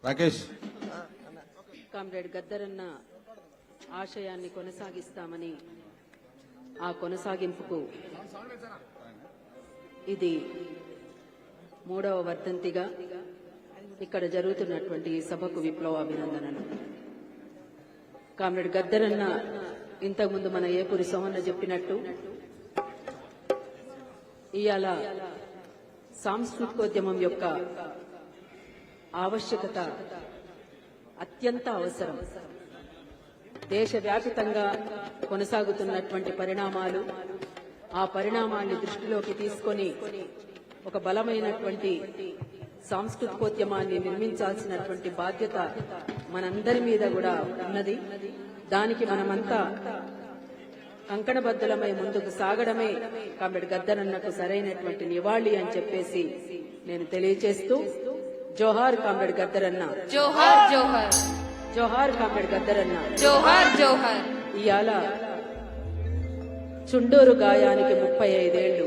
Rakesh comrade గద్దరన్న ఆశయాన్ని కొనసాగిస్తామని ఆ కొనసాగింపుకు ఇది 3వ వర్ధంతిగా ఇక్కడ జరుగుతున్నటువంటి ఈ సభకు విప్లవ అభినందనలు. కామ్రేడ్ గద్దరన్న ఇంతకుముందు మన ఏపూరి సోమన్న చెప్పినట్టు ఇయాల సాంస్కృతికోద్యమం యొక్క ఆవశ్యకత అత్యంత అవసరం. దేశవ్యాపితంగా కొనసాగుతున్నటువంటి పరిణామాలు, ఆ పరిణామాన్ని దృష్టిలోకి తీసుకొని ఒక బలమైనటువంటి సాంస్కృతికోద్యమాన్ని నిర్మించాల్సినటువంటి బాధ్యత మనందరి మీద కూడా ఉన్నది. దానికి మనమంతా కంకణబద్ధులమై ముందుకు సాగడమే కామ్రేడ్ గద్దరన్నకు సరైనటువంటి నివాళి అని చెప్పేసి నేను తెలియజేస్తూ, జోహార్ కామ్రేడ్ గద్దరన్న, జోహార్ జోహార్, జోహార్ కామ్రేడ్ గద్దరన్న, జోహార్ జోహార్. ఇయాల చుండూరు గాయానికి 35 ఏళ్లు.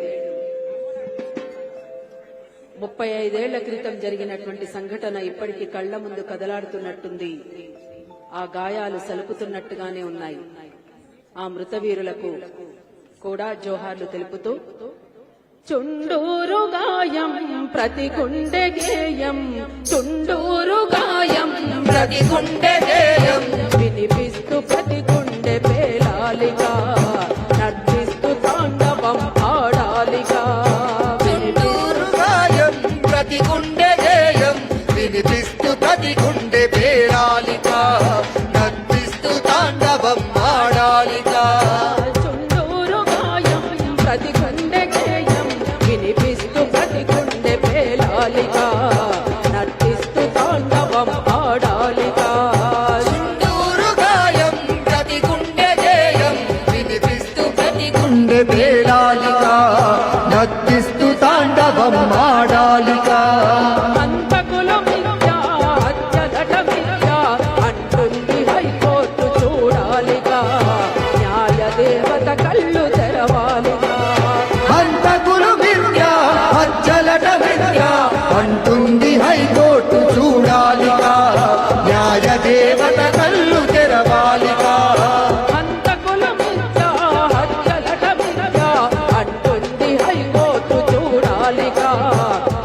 35 ఏళ్ల క్రితం జరిగినటువంటి సంఘటన ఇప్పటికీ కళ్ల ముందు కదలాడుతున్నట్టుంది. ఆ గాయాలు సలుపుతున్నట్టుగానే ఉన్నాయి. ఆ మృతవీరులకు కూడా జోహార్లు తెలుపుతూ, చుండూరు గాయం ప్రతి గుండె గేయం, చుండూరు గాయం ప్రతి గుండె గేయం, వినిపిస్తూ ప్రతి గుండె పేలాలిగా, నర్తిస్తూ తాండవం ఆడాలిగా. చుండూరు గాయం ప్రతి గుండె గేయం, వినిపిస్తూ ప్రతి గుండె పేలాలిగా, నర్తిస్తూ తాండవం ఆడాలిగా. చుండూరు గాయం ప్రతి గుండె గేయం, వినిపిస్తూ ప్రతి గుండె పేలాలిగా, నర్తిస్తూ తాండవం ఆడాలిగా. చుండూరు గాయం ప్రతి గుండె గేయం, వినిపిస్తూ ప్రతి గుండె పేలాలిగా, నర్తిస్తూ తాండవం ఆడాలిగా. హంతకులు మిథ్యా, హత్యదట మిథ్యా అంటుంది హైకోర్టు చూడాలిగా, న్యాయ దేవత కళ్ళు తెరవాలిగా. హంతకులు మిథ్యా, హత్యలట మిథ్యా అంటుంది హైకోర్టు చూడాలిగా, న్యాయ దేవత కళ్ళు తెరవాలిగా. హంతకులు మిథ్యా, హత్యదట మిథ్యా అంటుంది హైకోర్టు చూడాలిగా,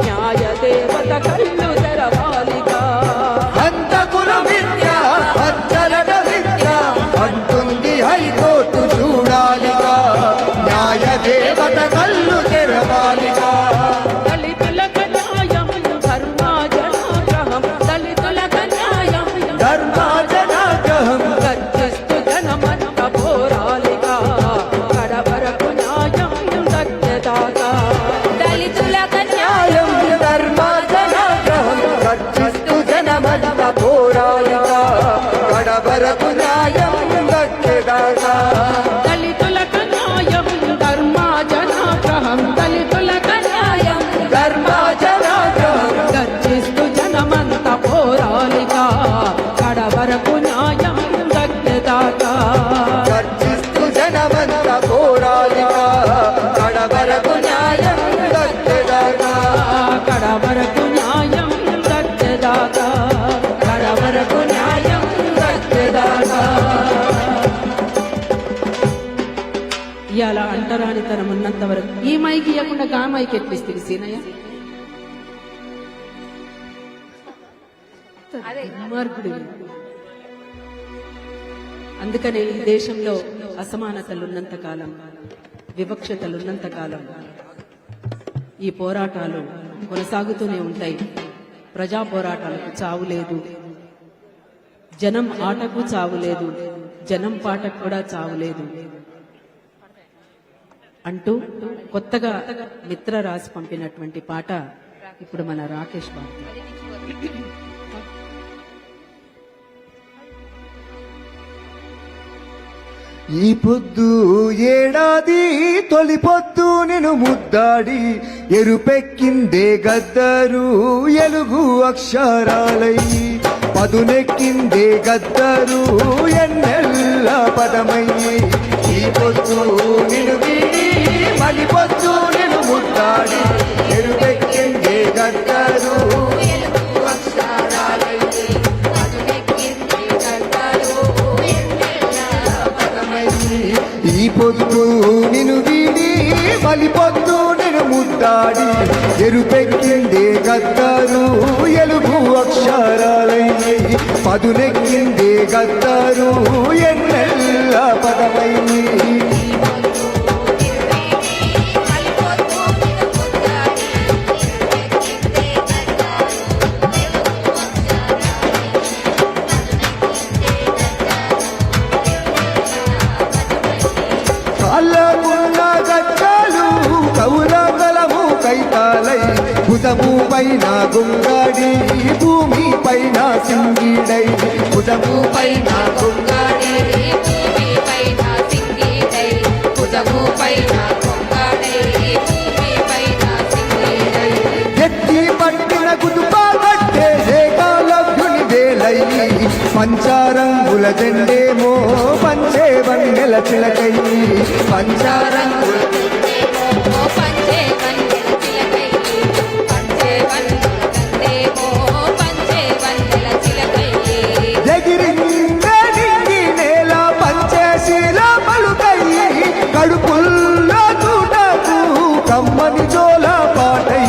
న్యాయ దేవత కళ్ళు తెరవాలిగా. హంతకులు మిథ్యా, హత్యలట మిథ్యా అంటుంది హైకోర్టు చూడాలిగా, న్యాయ దేవత కళ్ళు తెరవాలిగా. దళితులకు న్యాయం ధర్మాజనాగ్రహం, దళితులకు న్యాయం ధర్మాజనాగ్రహం, గర్జిస్తూ జనమంతా పోరాలిగా, కడవరకు న్యాయం దక్కేదాకా. దళితులకు న్యాయం ధర్మాజనాగ్రహం, గర్జిస్తూ జనమంతా పోరాలిగా, కడవరకు న్యాయం దక్కేదాకా. దళితులకు న్యాయం ధర్మాజనాగ్రహం, దళితులకు న్యాయం ధర్మాజనాగ్రహం, గర్జిస్తూ జనమంతా పోరాలిగా, కడవరకు న్యాయం దక్కేదాకా. గర్జిస్తూ జనమంతా పోరాలిగా, కడవరకు న్యాయం దక్కేదాకా. కడవరకు న్యాయం దక్కేదాకా, కడవరకు న్యాయం దక్కేదాకా. ఇవాళ అంటరానితనం ఉన్నంత వరకు ఈ మైకి ఇవ్వకుండా గా మైకి ఎట్లిస్తుంది సీనయ్య? దుర్మార్గుడు. అందుకనే ఈ దేశంలో అసమానతలున్నంత కాలం, వివక్షతలున్నంత కాలం ఈ పోరాటాలు కొనసాగుతూనే ఉంటాయి. ప్రజా పోరాటాలకు చావు లేదు, జనం ఆటకు చావు లేదు, జనం పాటకు కూడా చావు లేదు అంటూ కొత్తగా మిత్ర రాసి పంపినటువంటి పాట ఇప్పుడు మన రాకేష్ బాబు. ఈ పొద్దు ఏడాది తొలి పొద్దు నేను ముద్దాడి ఎరుపెక్కిందే గద్దరు ఎలుగు అక్షరాలై పదునెక్కిందే గద్దరు ఎన్నెల్ల పదమయ్యి. ఈ పొద్దు నిన్ను వీడి మలి పొద్దు నేను ముద్దాడి ఎరుపెక్కిందే గద్దరు ఎలుగు అక్షరాలై పొద్దు నిన్ను వీడి మలి పొద్దు నేను ముద్దాడి ఎరుపెక్కిందే గద్దరు ఎలుగు అక్షరాలై పదునెక్కిందే గద్దరు ఎన్నెల్ల పదమై భుజము పైన గుంగాడి భూమి పైన సింగిడై భుజము పైన గుంగాడి భూమి పైన సింగిడై భుజము పైన గుంగాడి భూమి పైన సింగిడై ఎత్తి పట్టిన కుదుపా కట్టే ఏకాలవ్యుని వేలై పంచారంగుల జెండేమో పంచే వన్నెల చిలకై పంచారంగుల కడుపుల్లో చూడకు కమ్మని జోల పాటై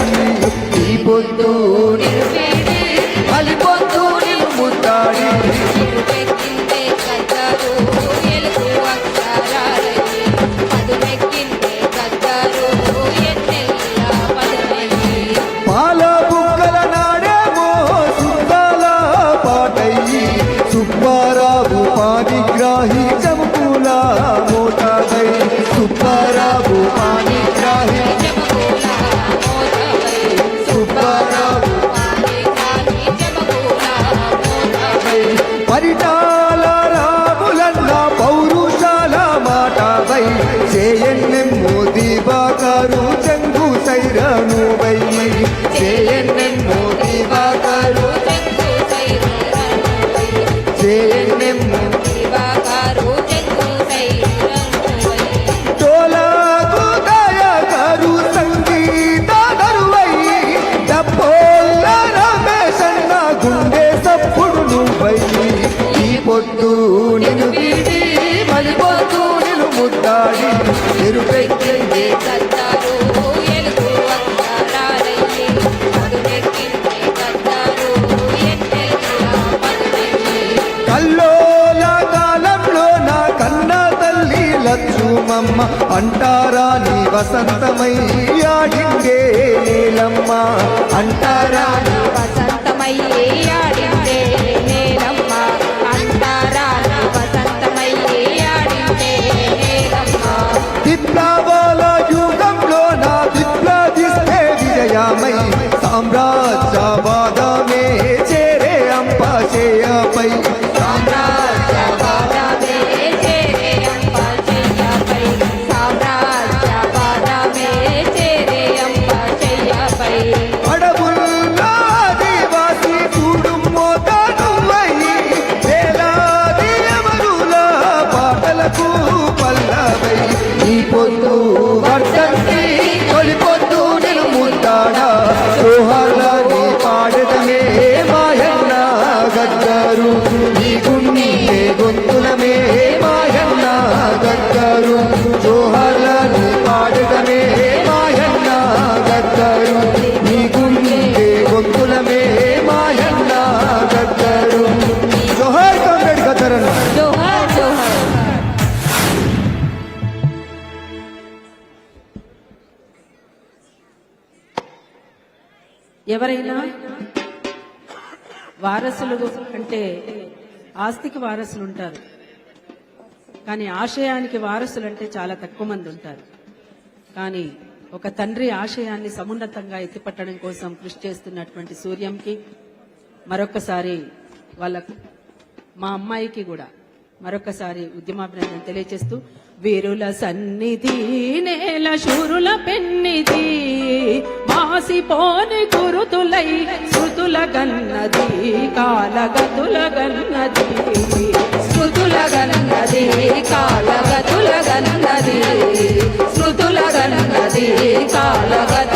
ఈ పొద్దు మలి పొద్దు నిన్ను ముద్దాడి పాల బుక్కల నాడేమో సుద్దాల పాటై సుబ్బారావు పానిగ్రాహి చంపుల మోటాదై సుబ్బారావు పానిగ్రాహి సుబ్బారావు పరిటాల రాములన్న పౌరుషాల మాటవై చేయన్నెమ్మో దివాకరు చెంగు సైరను వై చేయన్నెమ్మో దివాకరు చేయన్నెమ్మో తోలకు దయగరు సంగీత దరువై డబ్బోళ్ళ రమేశన్న గుండె సప్పుడు నువ్వై ఈ పొద్దు నిన్ను వీడి మలి పొద్దు నిన్ను ముద్దాడి ఎరుపెక్కిందే కల్లోల కాలంలో నా కన్న తల్లి లచ్చుమమ్మ అంటారా నీ వసంతమై ఆడిందే నీలమ్మ అంటారా వసంతమయ్యే ఆడిందే నేలమ్మ అంటారా వసంతమయ్యే ఆడిందే నేలమ్మ విప్లవాల యుగంలో నా విప్లవిస్తే విజయమై సామ్రాజ్యవాదమే చేరే అంపశయపై సామ్రాజ్యవాదమే చేరే అంపశయ్యపై సామ్రాజ్యవాదమే చేరే అంపశయ్యపై అడవుల్లో ఆదివాసి చూడు మోతనువై వేలాది అమరుల పాటలకు పల్లవై ఈ పొద్దు వర్ధంతి తొలి పొద్దు నేను ముద్దాడా జోహార్లని పాడదమే మాయన్న గద్దరు నీ గుండె గొంతులమే మాయన్న గద్దరు జోహార్లని పాడదమే మాయన్న గద్దరు నీ గుండె గొంతులమే మాయన్న గద్దరు జోహార్ కామ్రేడ్ గద్దరన్న జోహార్ జోహార్ ఎవరైనా వారసులు అంటే ఆస్తికి వారసులు ఉంటారు, కానీ ఆశయానికి వారసులు అంటే చాలా తక్కువ మంది ఉంటారు. కానీ ఒక తండ్రి ఆశయాన్ని సమున్నతంగా ఎత్తిపట్టడం కోసం కృషి చేస్తున్నటువంటి సూర్యంకి మరొకసారి వాళ్ళకు మా అమ్మాయికి కూడా మరొకసారి ఉద్యమాభినందన తెలియజేస్తూ, వీరుల సన్నిధి నేల శూరుల పెన్నిధి మాసిపోని గురుతులై శృతుల గన్నది కాలగతుల గన్నది శృతుల గన్నది కాలగతుల గన్నది శృతుల గన్నది కాలగతుల